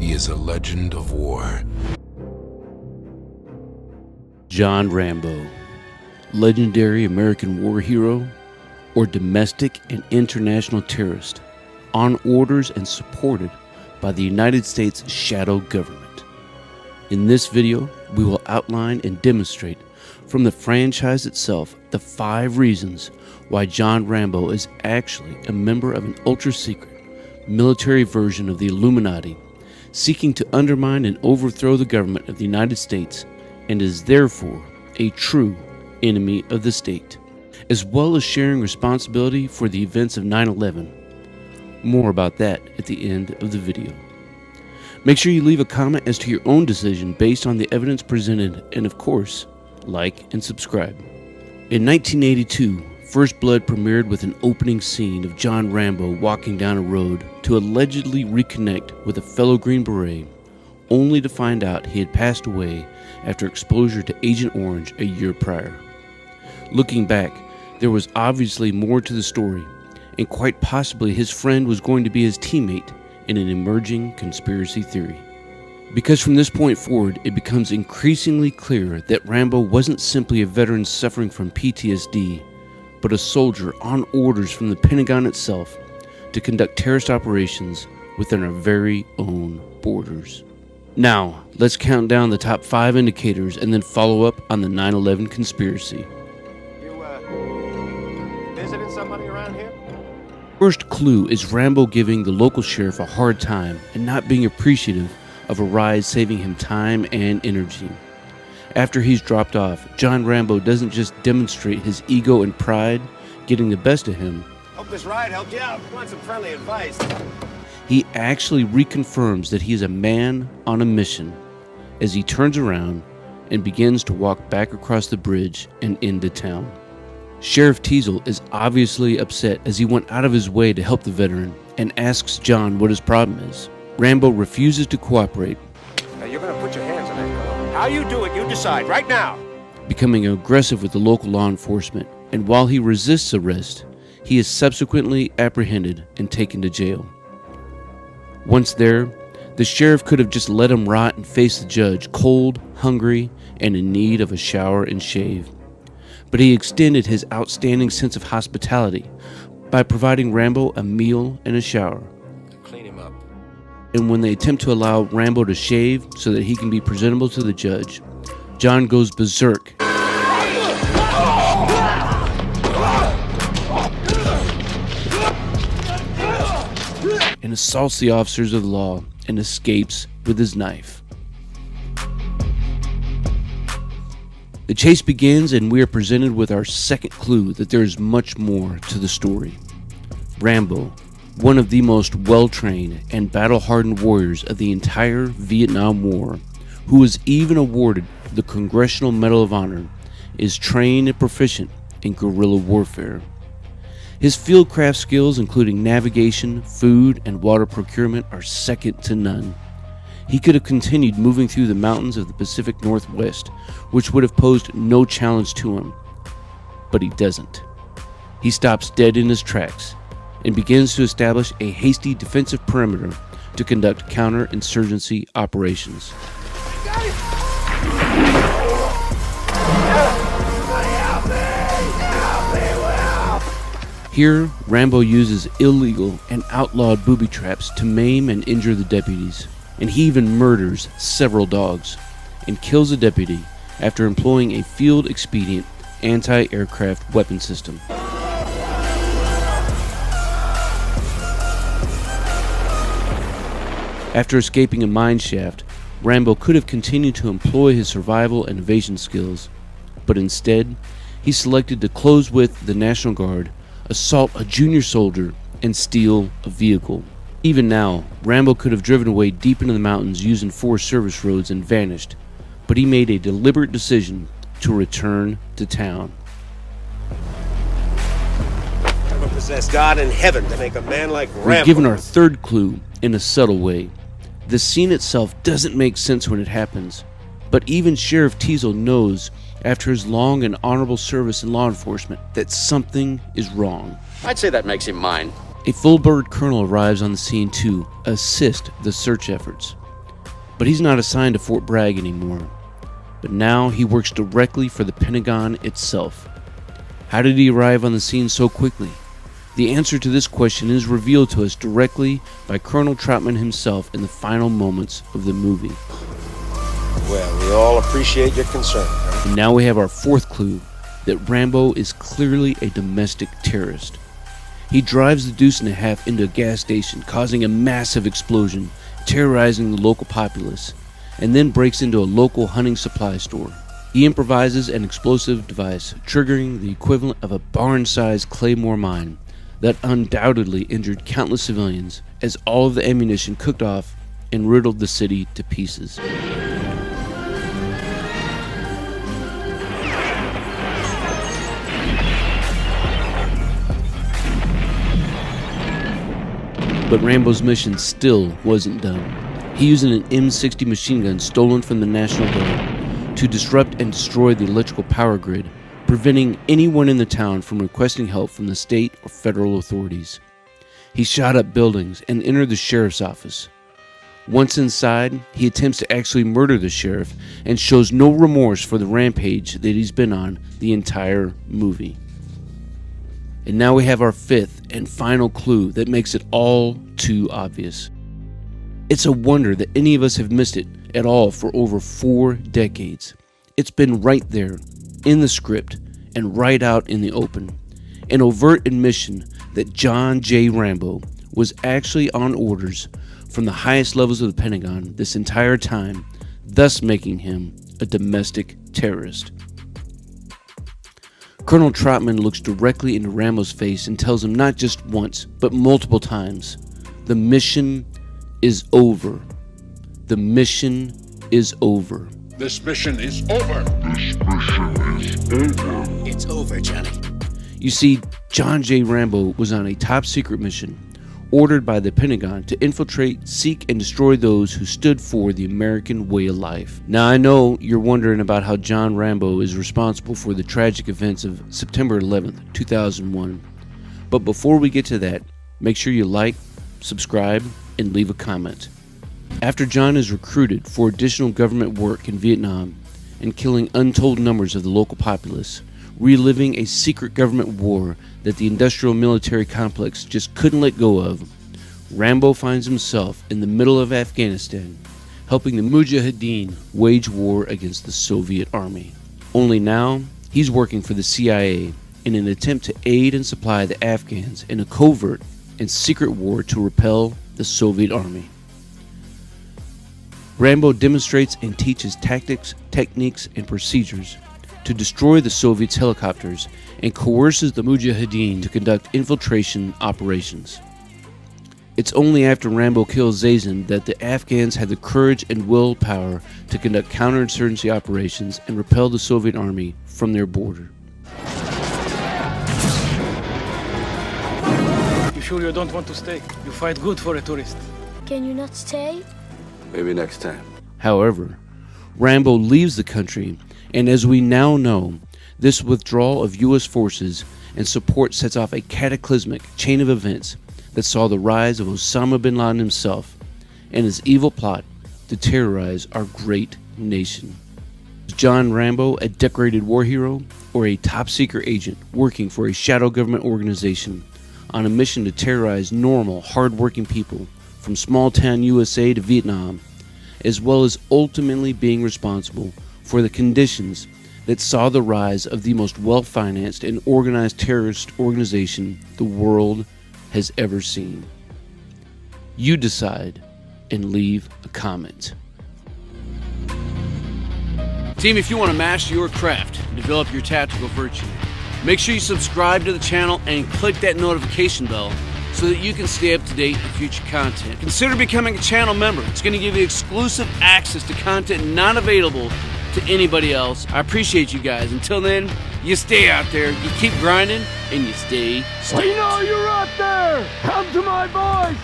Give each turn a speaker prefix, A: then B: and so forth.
A: He is a legend of war.
B: John Rambo, legendary American war hero or domestic and international terrorist, on orders and supported by the United States shadow government. In this video, we will outline and demonstrate from the franchise itself the 5 reasons why John Rambo is actually a member of an ultra-secret military version of the Illuminati, seeking to undermine and overthrow the government of the United States, and is therefore a true enemy of the state, as well as sharing responsibility for the events of 9/11. More about that at the end of the video. Make sure you leave a comment as to your own decision based on the evidence presented, and of course, like and subscribe. In 1982, First Blood premiered with an opening scene of John Rambo walking down a road to allegedly reconnect with a fellow Green Beret, only to find out he had passed away after exposure to Agent Orange a year prior. Looking back, there was obviously more to the story, and quite possibly his friend was going to be his teammate in an emerging conspiracy theory. Because from this point forward, it becomes increasingly clear that Rambo wasn't simply a veteran suffering from PTSD, but a soldier on orders from the Pentagon itself to conduct terrorist operations within our very own borders. Now, let's count down the top 5 indicators and then follow up on the 9/11 conspiracy.
C: You, visiting somebody around here?
B: First clue is Rambo giving the local sheriff a hard time and not being appreciative of a ride saving him time and energy. After he's dropped off, John Rambo doesn't just demonstrate his ego and pride getting the best of him.
C: Hope this ride helped you out. Want some friendly advice?
B: He actually reconfirms that he is a man on a mission as he turns around and begins to walk back across the bridge and into town. Sheriff Teasel is obviously upset as he went out of his way to help the veteran and asks John what his problem is. Rambo refuses to cooperate.
C: Now you're gonna put your hands on that girl. How you do it, you decide right now.
B: Becoming aggressive with the local law enforcement, and while he resists arrest, he is subsequently apprehended and taken to jail. Once there, the sheriff could have just let him rot and face the judge, cold, hungry, and in need of a shower and shave. But he extended his outstanding sense of hospitality by providing Rambo a meal and a shower.
C: Clean him up.
B: And when they attempt to allow Rambo to shave so that he can be presentable to the judge, John goes berserk and assaults the officers of the law and escapes with his knife. The chase begins, and we are presented with our second clue that there is much more to the story. Rambo, one of the most well-trained and battle-hardened warriors of the entire Vietnam War, who was even awarded the Congressional Medal of Honor, is trained and proficient in guerrilla warfare. His fieldcraft skills, including navigation, food, and water procurement, are second to none. He could have continued moving through the mountains of the Pacific Northwest, which would have posed no challenge to him. But he doesn't. He stops dead in his tracks and begins to establish a hasty defensive perimeter to conduct counterinsurgency operations. Here, Rambo uses illegal and outlawed booby traps to maim and injure the deputies, and he even murders several dogs and kills a deputy after employing a field-expedient anti-aircraft weapon system. After escaping a mine shaft, Rambo could have continued to employ his survival and evasion skills, but instead, he selected to close with the National Guard, assault a junior soldier, and steal a vehicle. Even now, Rambo could have driven away deep into the mountains using 4 service roads and vanished, but he made a deliberate decision to return to town.
C: Never possess God in heaven to make a man like Rambo.
B: We're given our third clue in a subtle way. The scene itself doesn't make sense when it happens, but even Sheriff Teasel knows after his long and honorable service in law enforcement that something is wrong.
D: I'd say that makes him mine.
B: A full-bird colonel arrives on the scene to assist the search efforts. But he's not assigned to Fort Bragg anymore. But now he works directly for the Pentagon itself. How did he arrive on the scene so quickly? The answer to this question is revealed to us directly by Colonel Troutman himself in the final moments of the movie.
D: Well, we all appreciate your concern.
B: And now we have our fourth clue, that Rambo is clearly a domestic terrorist. He drives the Deuce and a Half into a gas station, causing a massive explosion, terrorizing the local populace, and then breaks into a local hunting supply store. He improvises an explosive device, triggering the equivalent of a barn-sized claymore mine that undoubtedly injured countless civilians as all of the ammunition cooked off and riddled the city to pieces. But Rambo's mission still wasn't done. He used an M60 machine gun stolen from the National Guard to disrupt and destroy the electrical power grid, preventing anyone in the town from requesting help from the state or federal authorities. He shot up buildings and entered the sheriff's office. Once inside, he attempts to actually murder the sheriff and shows no remorse for the rampage that he's been on the entire movie. And now we have our fifth and final clue that makes it all too obvious. It's a wonder that any of us have missed it at all for over 4 decades. It's been right there, in the script, and right out in the open. An overt admission that John J. Rambo was actually on orders from the highest levels of the Pentagon this entire time, thus making him a domestic terrorist. Colonel Troutman looks directly into Rambo's face and tells him not just once, but multiple times, the mission is over. The mission is over.
A: This mission is over.
E: It's over, Johnny.
B: You see, John J. Rambo was on a top secret mission ordered by the Pentagon to infiltrate, seek, and destroy those who stood for the American way of life. Now, I know you're wondering about how John Rambo is responsible for the tragic events of September 11th, 2001. But before we get to that, make sure you like, subscribe, and leave a comment. After John is recruited for additional government work in Vietnam and killing untold numbers of the local populace, reliving a secret government war that the industrial military complex just couldn't let go of, Rambo finds himself in the middle of Afghanistan, helping the Mujahideen wage war against the Soviet army. Only now, he's working for the CIA in an attempt to aid and supply the Afghans in a covert and secret war to repel the Soviet army. Rambo demonstrates and teaches tactics, techniques, and procedures to destroy the Soviets' helicopters and coerces the Mujahideen to conduct infiltration operations. It's only after Rambo kills Zazen that the Afghans had the courage and willpower to conduct counterinsurgency operations and repel the Soviet army from their border.
F: You sure you don't want to stay? You fight good for a tourist.
G: Can you not stay?
E: Maybe next time.
B: However, Rambo leaves the country, and as we now know, this withdrawal of U.S. forces and support sets off a cataclysmic chain of events that saw the rise of Osama bin Laden himself and his evil plot to terrorize our great nation. Is John Rambo a decorated war hero or a top-secret agent working for a shadow government organization on a mission to terrorize normal, hard-working people from small-town USA to Vietnam, as well as ultimately being responsible for the conditions that saw the rise of the most well-financed and organized terrorist organization the world has ever seen? You decide and leave a comment. Team, if you want to master your craft and develop your tactical virtue, make sure you subscribe to the channel and click that notification bell so that you can stay up to date with future content. Consider becoming a channel member. It's going to give you exclusive access to content not available to anybody else. I appreciate you guys. Until then, you stay out there, you keep grinding, and you stay.
C: We know you're out there! Come to my voice!